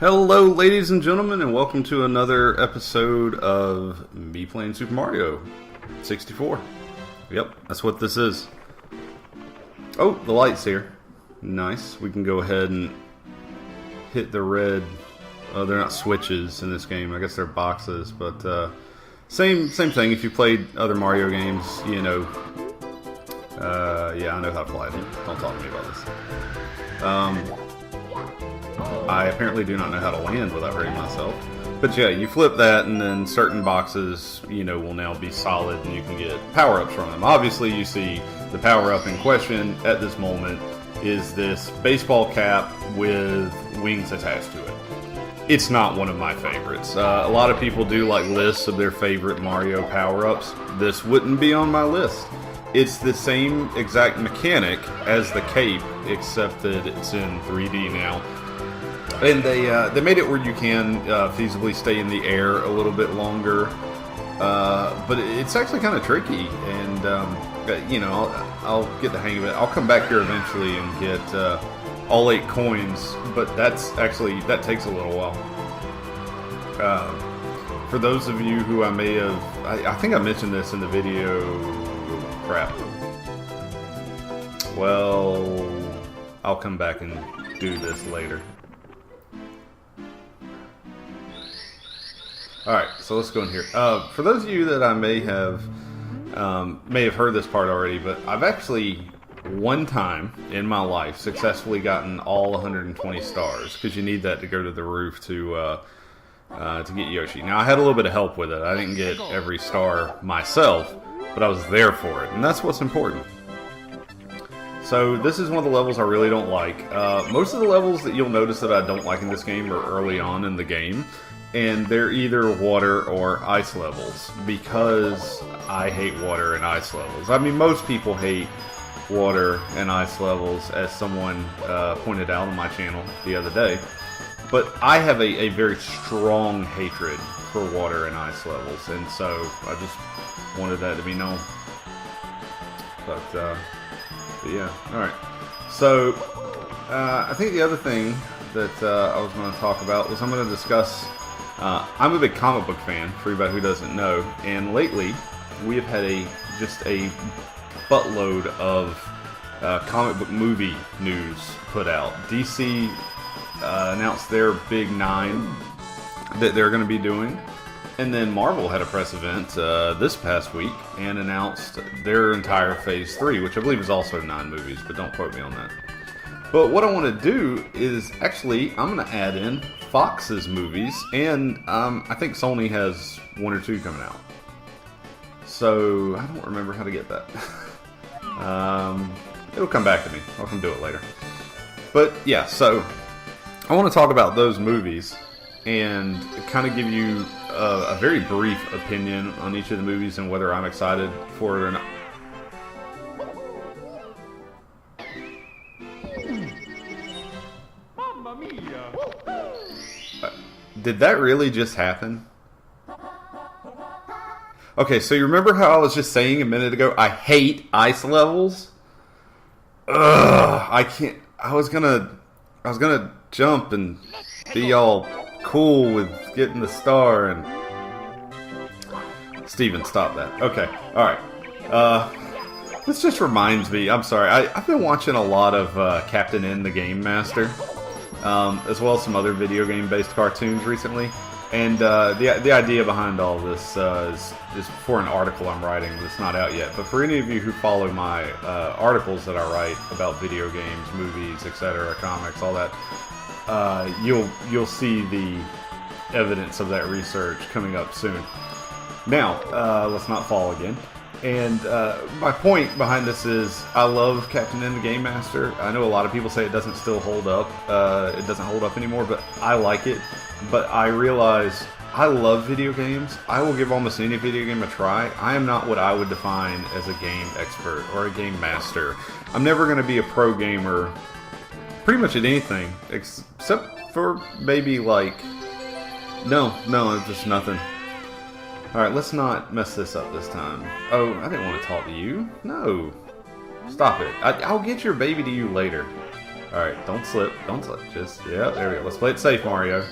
Hello, ladies and gentlemen, and welcome to another episode of me playing Super Mario 64. Yep, that's what this is. Oh, the light's here. Nice. We can go ahead and hit the red. Oh, they're not switches in this game. I guess they're boxes, but same thing. If you played other Mario games, you know. Yeah, I know how to fly. Don't talk to me about this. I apparently do not know how to land without hurting myself. But yeah, you flip that and then certain boxes, you know, will now be solid and you can get power-ups from them. Obviously, you see the power-up in question at this moment is this baseball cap with wings attached to it. It's not one of my favorites. A lot of people do like lists of their favorite Mario power-ups. This wouldn't be on my list. It's the same exact mechanic as the cape, except that it's in 3D now. And they made it where you can feasibly stay in the air a little bit longer, but it's actually kind of tricky. And you know, I'll get the hang of it. I'll come back here eventually and get all 8 coins, but that takes a little while. For those of you who I may have, I think I mentioned this in the video. Crap. Well, I'll come back and do this later. Alright, so let's go in here. For those of you that I may have heard this part already, but I've actually, one time in my life, successfully gotten all 120 stars, because you need that to go to the roof to get Yoshi. Now, I had a little bit of help with it. I didn't get every star myself, but I was there for it, and that's what's important. So this is one of the levels I really don't like. Most of the levels that you'll notice that I don't like in this game are early on in the game. And they're either water or ice levels, because I hate water and ice levels. I mean, most people hate water and ice levels, as someone pointed out on my channel the other day. But I have a very strong hatred for water and ice levels, and so I just wanted that to be known. But yeah, alright. So, I think the other thing that I was going to talk about was I'm going to discuss... I'm a big comic book fan, for anybody who doesn't know, and lately we have had just a buttload of comic book movie news put out. DC announced their big 9 that they're going to be doing, and then Marvel had a press event this past week and announced their entire Phase 3, which I believe is also 9 movies, but don't quote me on that. But what I want to do is, actually, I'm going to add in Fox's movies, and I think Sony has 1 or 2 coming out. So, I don't remember how to get that. It'll come back to me. I'll come do it later. But, yeah, so, I want to talk about those movies, and kind of give you a very brief opinion on each of the movies, and whether I'm excited for it or not. Did that really just happen? Okay, so you remember how I was just saying a minute ago, I hate ice levels? Ugh, I can't. I was gonna jump and be all cool with getting the star and... Steven, stop that. Okay, alright. This just reminds me, I'm sorry, I've been watching a lot of Captain N the Game Master. As well as some other video game-based cartoons recently, and the idea behind all this is for an article I'm writing that's not out yet. But for any of you who follow my articles that I write about video games, movies, etc., comics, all that, you'll see the evidence of that research coming up soon. Now, let's not fall again. And my point behind this is, I love Captain N the Game Master. I know a lot of people say it doesn't still hold up. It doesn't hold up anymore, but I like it. But I realize I love video games. I will give almost any video game a try. I am not what I would define as a game expert or a game master. I'm never going to be a pro gamer pretty much at anything, except for maybe like... No, it's just nothing. Alright, let's not mess this up this time. Oh, I didn't want to talk to you. No. Stop it. I'll get your baby to you later. All right, don't slip. Don't slip. Just, yeah, there we go. Let's play it safe, Mario.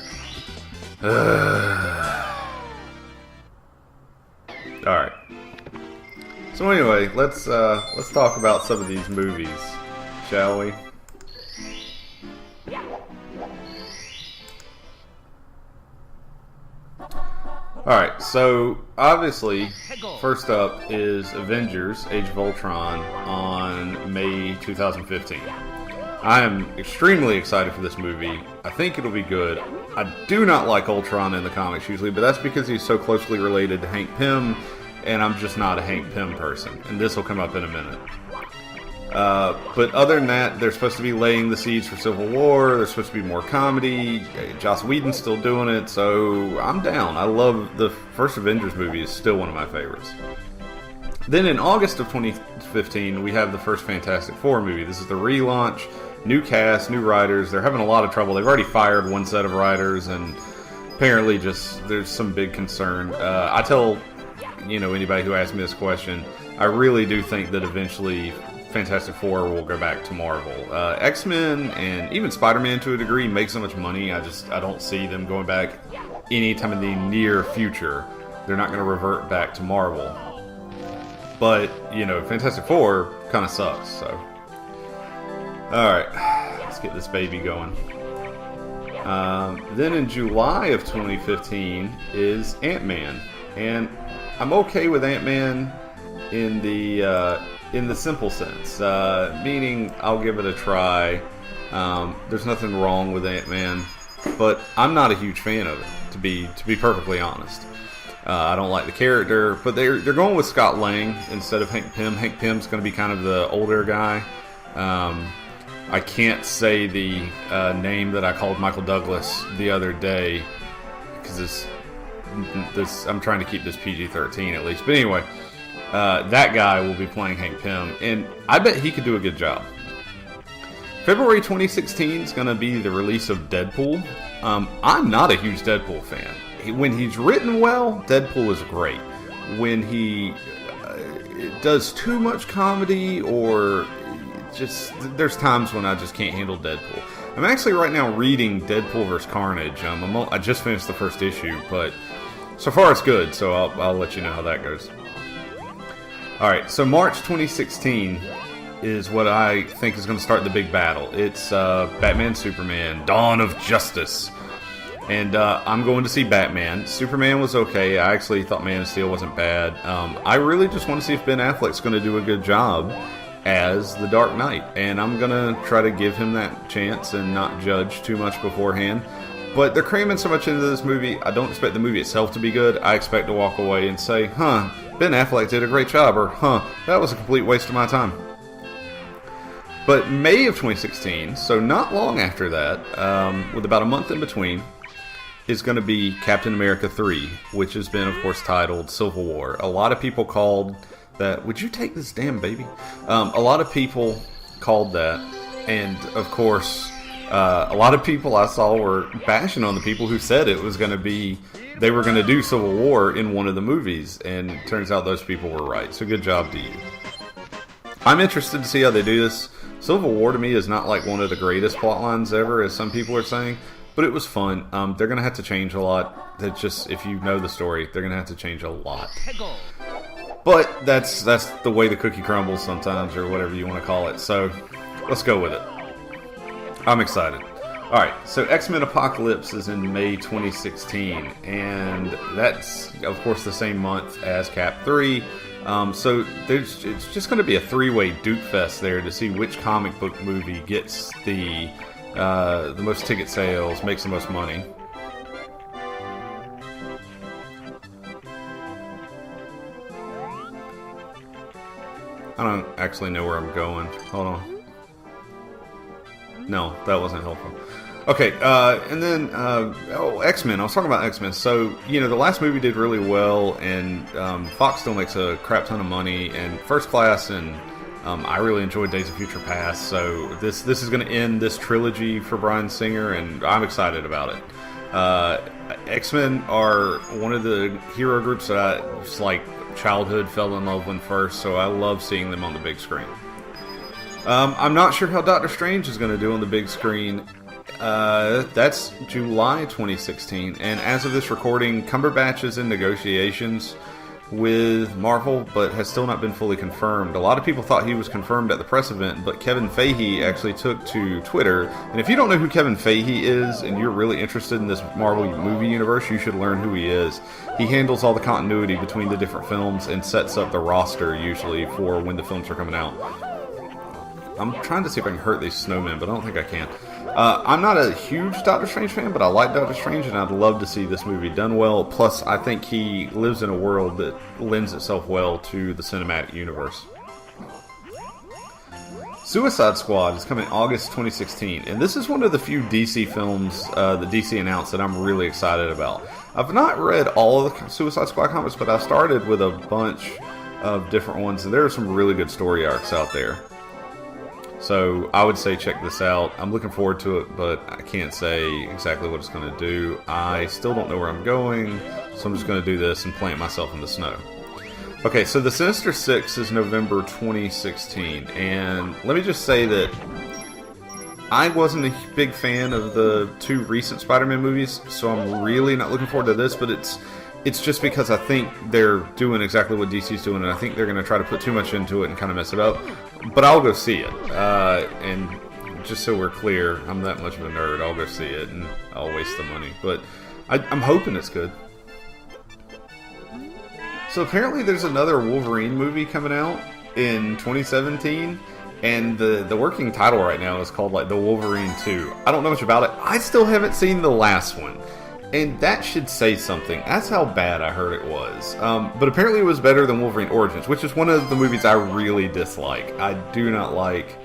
All right. So anyway, let's talk about some of these movies, shall we? Alright, so obviously, first up is Avengers Age of Ultron on May 2015. I am extremely excited for this movie. I think it'll be good. I do not like Ultron in the comics usually, but that's because he's so closely related to Hank Pym, and I'm just not a Hank Pym person. And this will come up in a minute. But other than that, they're supposed to be laying the seeds for Civil War. There's supposed to be more comedy. Joss Whedon's still doing it, so I'm down. I love the first Avengers movie. Is still one of my favorites. Then in August of 2015, we have the first Fantastic Four movie. This is the relaunch, new cast, new writers. They're having a lot of trouble. They've already fired one set of writers, and apparently just there's some big concern. I tell anybody who asks me this question, I really do think that eventually Fantastic Four will go back to Marvel. X-Men and even Spider-Man to a degree make so much money. I don't see them going back anytime in the near future. They're not going to revert back to Marvel. But, Fantastic Four kind of sucks, so. Alright, let's get this baby going. Then in July of 2015 is Ant-Man. And I'm okay with Ant-Man in the simple sense, meaning I'll give it a try. There's nothing wrong with Ant-Man, but I'm not a huge fan of it, to be perfectly honest. I don't like the character, but they're going with Scott Lang instead of Hank Pym. Hank Pym's going to be kind of the older guy. I can't say the name that I called Michael Douglas the other day because this I'm trying to keep this PG-13 at least. But anyway. That guy will be playing Hank Pym, and I bet he could do a good job. February 2016 is going to be the release of Deadpool. I'm not a huge Deadpool fan. When he's written well, Deadpool is great. When he does too much comedy, or there's times when I just can't handle Deadpool. I'm actually right now reading Deadpool vs. Carnage. I just finished the first issue, but so far it's good, so I'll let you know how that goes. Alright, so March 2016 is what I think is going to start the big battle. It's Batman Superman, Dawn of Justice. And I'm going to see Batman. Superman was okay. I actually thought Man of Steel wasn't bad. I really just want to see if Ben Affleck's going to do a good job as the Dark Knight. And I'm going to try to give him that chance and not judge too much beforehand. But they're cramming so much into this movie, I don't expect the movie itself to be good. I expect to walk away and say, Ben Affleck did a great job, or that was a complete waste of my time. But May of 2016, so not long after that, with about a month in between, is going to be Captain America 3, which has been, of course, titled Civil War. A lot of people called that, would you take this damn baby? A lot of people called that, and of course, a lot of people I saw were bashing on the people who said it was going to be, they were going to do Civil War in one of the movies, and it turns out those people were right, so good job to you. I'm interested to see how they do this. Civil War to me is not like one of the greatest plot lines ever, as some people are saying, but it was fun. They're going to have to change a lot. That's just, if you know the story, they're going to have to change a lot. But that's the way the cookie crumbles sometimes, or whatever you want to call it, so let's go with it. I'm excited. Alright, so X-Men Apocalypse is in May 2016, and that's, of course, the same month as Cap 3. So it's just going to be a three-way Duke Fest there to see which comic book movie gets the most ticket sales, makes the most money. I don't actually know where I'm going. Hold on. No, that wasn't helpful. Okay, and then, X-Men. I was talking about X-Men. So, the last movie did really well, and Fox still makes a crap ton of money, and First Class, and I really enjoyed Days of Future Past, so this is going to end this trilogy for Bryan Singer, and I'm excited about it. X-Men are one of the hero groups that I, just like childhood, fell in love with first, so I love seeing them on the big screen. I'm not sure how Doctor Strange is going to do on the big screen. That's July 2016, and as of this recording, Cumberbatch is in negotiations with Marvel, but has still not been fully confirmed. A lot of people thought he was confirmed at the press event, but Kevin Feige actually took to Twitter, and if you don't know who Kevin Feige is, and you're really interested in this Marvel movie universe, you should learn who he is. He handles all the continuity between the different films and sets up the roster, usually, for when the films are coming out. I'm trying to see if I can hurt these snowmen, but I don't think I can. I'm not a huge Doctor Strange fan, but I like Doctor Strange, and I'd love to see this movie done well. Plus, I think he lives in a world that lends itself well to the cinematic universe. Suicide Squad is coming August 2016, and this is one of the few DC films that DC announced that I'm really excited about. I've not read all of the Suicide Squad comics, but I started with a bunch of different ones, and there are some really good story arcs out there. So I would say check this out. I'm looking forward to it, but I can't say exactly what it's going to do. I still don't know where I'm going, so I'm just going to do this and plant myself in the snow. Okay, so The Sinister Six is November 2016, and let me just say that I wasn't a big fan of the two recent Spider-Man movies, so I'm really not looking forward to this, but it's just because I think they're doing exactly what DC's doing, and I think they're going to try to put too much into it and kind of mess it up. But I'll go see it. And just so we're clear, I'm that much of a nerd. I'll go see it, and I'll waste the money. But I'm hoping it's good. So apparently there's another Wolverine movie coming out in 2017. And the working title right now is called like The Wolverine 2. I don't know much about it. I still haven't seen the last one. And that should say something. That's how bad I heard it was. But apparently it was better than Wolverine Origins, which is one of the movies I really dislike. I do not like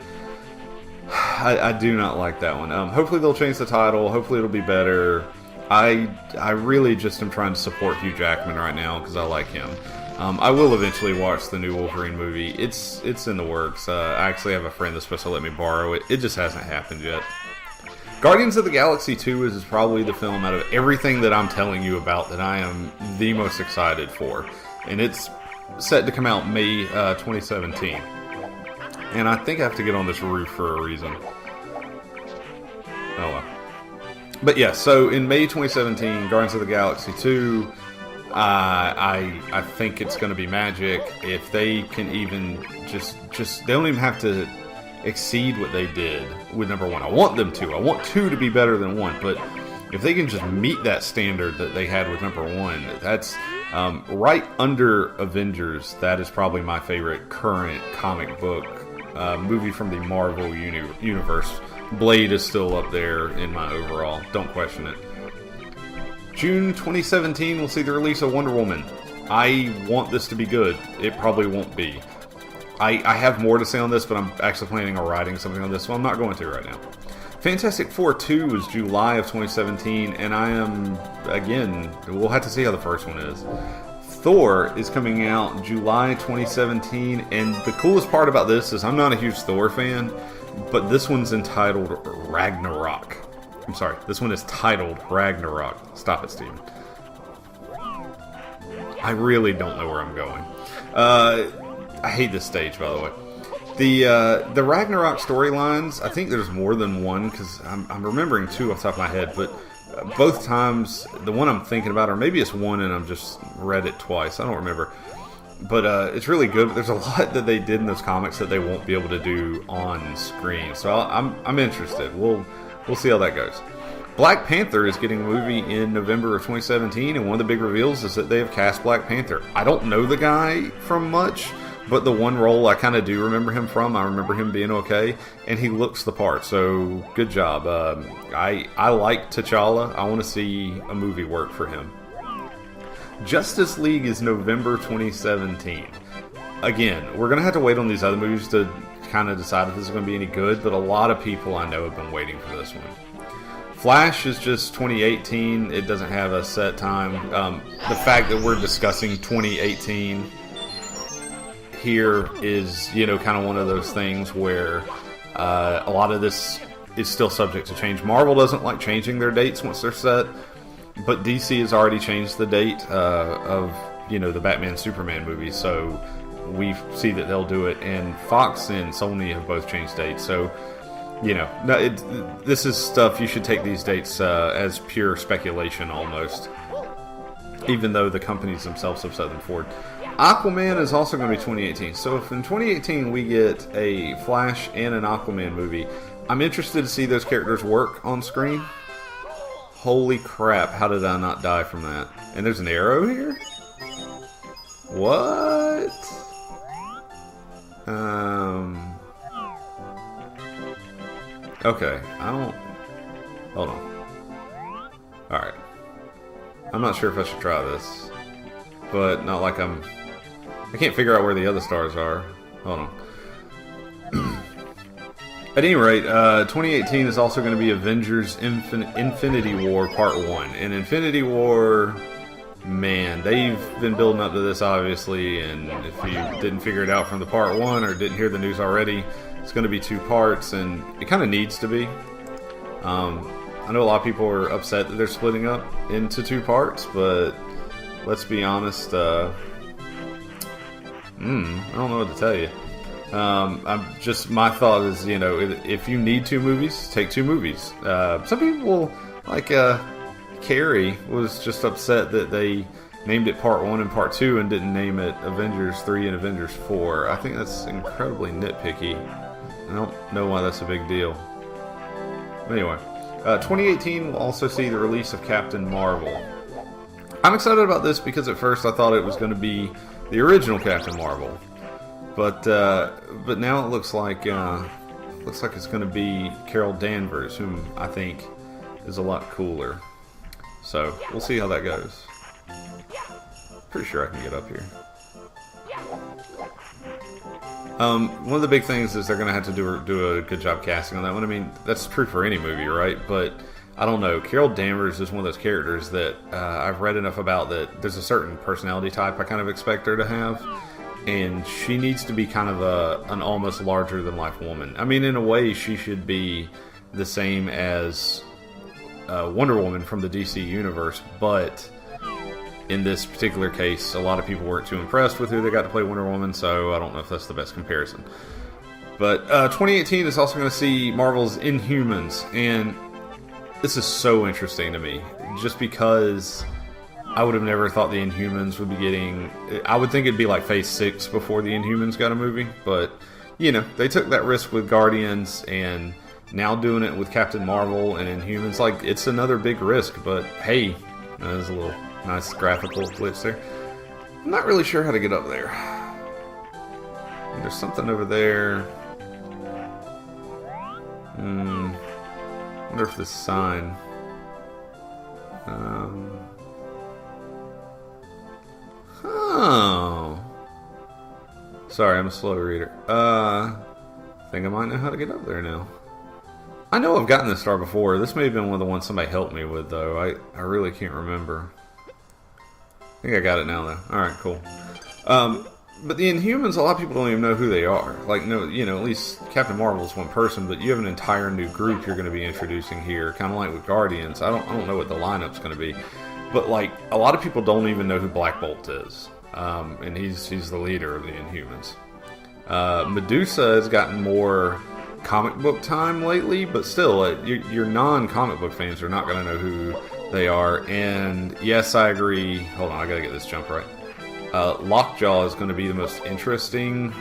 that one. Hopefully they'll change the title. Hopefully it'll be better. I really just am trying to support Hugh Jackman right now because I like him. I will eventually watch the new Wolverine movie. It's in the works. I actually have a friend that's supposed to let me borrow it. It just hasn't happened yet. Guardians of the Galaxy 2 is probably the film out of everything that I'm telling you about that I am the most excited for. And it's set to come out May 2017. And I think I have to get on this roof for a reason. Oh well. But yeah, so in May 2017, Guardians of the Galaxy 2, I think it's going to be magic. If they can even just they don't even have to exceed what they did with number 1. I want them to. I want 2 to be better than 1, but if they can just meet that standard that they had with number 1, that's right under Avengers. That is probably my favorite current comic book movie from the Marvel universe. Blade is still up there in my overall. Don't question it. June 2017, we'll see the release of Wonder Woman. I want this to be good. It probably won't be. I have more to say on this, but I'm actually planning on writing something on this, so I'm not going to right now. Fantastic Four 2 is July of 2017, and I am, again, we'll have to see how the first one is. Thor is coming out July 2017, and the coolest part about this is I'm not a huge Thor fan, but this one's entitled Ragnarok. I'm sorry, this one is titled Ragnarok. Stop it, Steven. I really don't know where I'm going. I hate this stage, by the way. The Ragnarok storylines, I think there's more than one, because I'm remembering 2 off the top of my head, but both times, the one I'm thinking about, or maybe it's one and I've just read it twice, I don't remember. But it's really good, but there's a lot that they did in those comics that they won't be able to do on screen. So I'm interested. We'll see how that goes. Black Panther is getting a movie in November of 2017, and one of the big reveals is that they have cast Black Panther. I don't know the guy from much, but the one role I kind of do remember him from. I remember him being okay, and he looks the part, so good job. I like T'Challa. I want to see a movie work for him. Justice League is November 2017. Again, we're going to have to wait on these other movies to kind of decide if this is going to be any good, but a lot of people I know have been waiting for this one. Flash is just 2018. It doesn't have a set time. The fact that we're discussing 2018 here is, kind of one of those things where a lot of this is still subject to change. Marvel doesn't like changing their dates once they're set, but DC has already changed the date of, the Batman Superman movie, so we see that they'll do it. And Fox and Sony have both changed dates, so this is stuff you should take these dates as pure speculation almost, even though the companies themselves have set them forward. Aquaman is also going to be 2018. So if in 2018 we get a Flash and an Aquaman movie, I'm interested to see those characters work on screen. Holy crap, how did I not die from that? And there's an arrow here? What? Okay, hold on. Alright. I'm not sure if I should try this. But not like I can't figure out where the other stars are. Hold on. At any rate, 2018 is also going to be Avengers Infinity War Part 1. And Infinity War, man, they've been building up to this, obviously. And if you didn't figure it out from the Part 1 or didn't hear the news already, it's going to be 2 parts. And it kind of needs to be. I know a lot of people are upset that they're splitting up into 2 parts, but let's be honest, I don't know what to tell you. My thought is, if you need 2 movies, take 2 movies. Some people, like Carrie, was just upset that they named it Part 1 and Part 2 and didn't name it Avengers 3 and Avengers 4. I think that's incredibly nitpicky. I don't know why that's a big deal. Anyway, 2018 will also see the release of Captain Marvel. I'm excited about this because at first I thought it was going to be the original Captain Marvel, but now it looks like it's going to be Carol Danvers, whom I think is a lot cooler. So we'll see how that goes. Pretty sure I can get up here. One of the big things is they're going to have to do a good job casting on that one. I mean, that's true for any movie, right? But I don't know. Carol Danvers is one of those characters that I've read enough about that there's a certain personality type I kind of expect her to have. And she needs to be kind of an almost larger-than-life woman. I mean, in a way, she should be the same as Wonder Woman from the DC Universe. But in this particular case, a lot of people weren't too impressed with who they got to play Wonder Woman, so I don't know if that's the best comparison. But 2018 is also going to see Marvel's Inhumans, and this is so interesting to me, just because I would have never thought the Inhumans would be getting... I would think it'd be like Phase 6 before the Inhumans got a movie, but, they took that risk with Guardians, and now doing it with Captain Marvel and Inhumans, like, it's another big risk, but hey, there's a little nice graphical glitch there. I'm not really sure how to get up there. There's something over there. I wonder if this sign... Oh. Sorry, I'm a slow reader. I think I might know how to get up there now. I know I've gotten this star before. This may have been one of the ones somebody helped me with, though. I really can't remember. I think I got it now, though. Alright, cool. But the Inhumans, a lot of people don't even know who they are. Like, no, at least Captain Marvel is one person, but you have an entire new group you're going to be introducing here, kind of like with Guardians. I don't know what the lineup's going to be, but like a lot of people don't even know who Black Bolt is, and he's the leader of the Inhumans. Medusa has gotten more comic book time lately, but still, your non-comic book fans are not going to know who they are. And yes, I agree. Hold on, I got to get this jump right. Lockjaw is going to be the most interesting.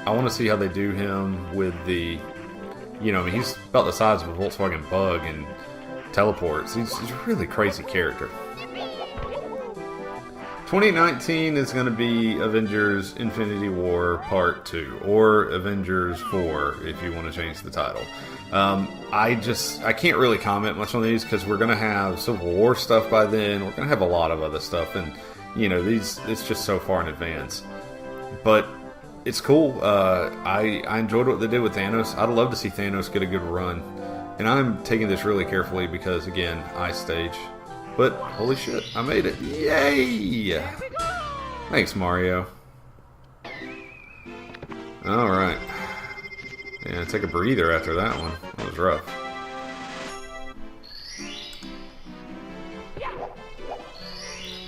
I want to see how they do him with the, he's about the size of a Volkswagen Bug and teleports. He's a really crazy character. 2019 is going to be Avengers Infinity War Part 2, or Avengers 4 if you want to change the title. I can't really comment much on these because we're going to have Civil War stuff by then. We're going to have a lot of other stuff, and it's just so far in advance. But it's cool. I enjoyed what they did with Thanos. I'd love to see Thanos get a good run. And I'm taking this really carefully because, again, Ice Stage. But, holy shit, I made it. Yay! Thanks, Mario. Alright. Yeah, take a breather after that one. That was rough.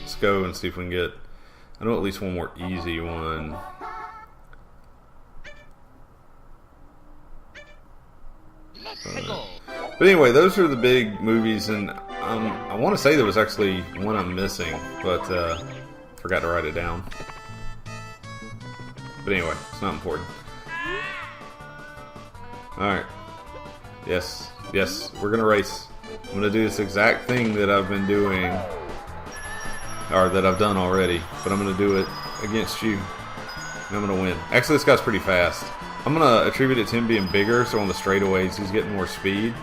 Let's go and see if we can get... I know at least one more easy one. But anyway, those are the big movies, and I want to say there was actually one I'm missing, but forgot to write it down. But anyway, it's not important. Alright. Yes, we're gonna race. I'm gonna do this exact thing that I've been doing, or that I've done already, but I'm gonna do it against you, and I'm gonna win. Actually, this guy's pretty fast. I'm gonna attribute it to him being bigger, so on the straightaways he's getting more speed.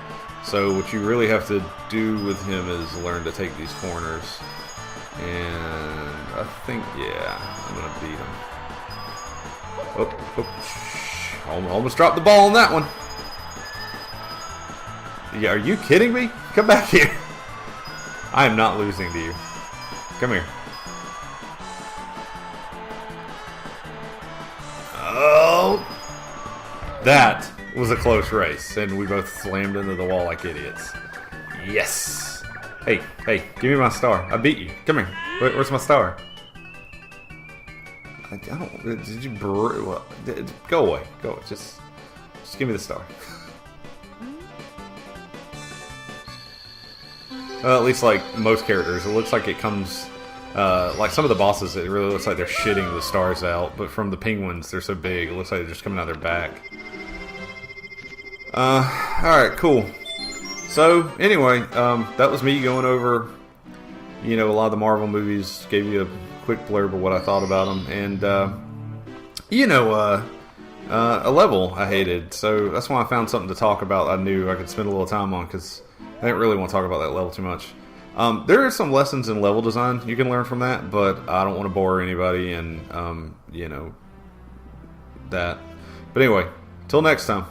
So what you really have to do with him is learn to take these corners. And I think, yeah, I'm gonna beat him. Almost dropped the ball on that one. Yeah, are you kidding me? Come back here. I am not losing to you. Come here. Oh, that was a close race, and we both slammed into the wall like idiots. Yes. Hey, give me my star. I beat you. Come here. Where's my star? I don't. Did you? Go away. Go away. Just give me the star. At least like most characters, it looks like it comes. Like some of the bosses, it really looks like they're shitting the stars out. But from the penguins, they're so big, it looks like they're just coming out of their back. Alright, cool. So, anyway, that was me going over, a lot of the Marvel movies, gave you a quick blurb of what I thought about them, and, a level I hated, so that's why I found something to talk about I knew I could spend a little time on, because I didn't really want to talk about that level too much. There are some lessons in level design you can learn from that, but I don't want to bore anybody, and, that. But anyway, till next time.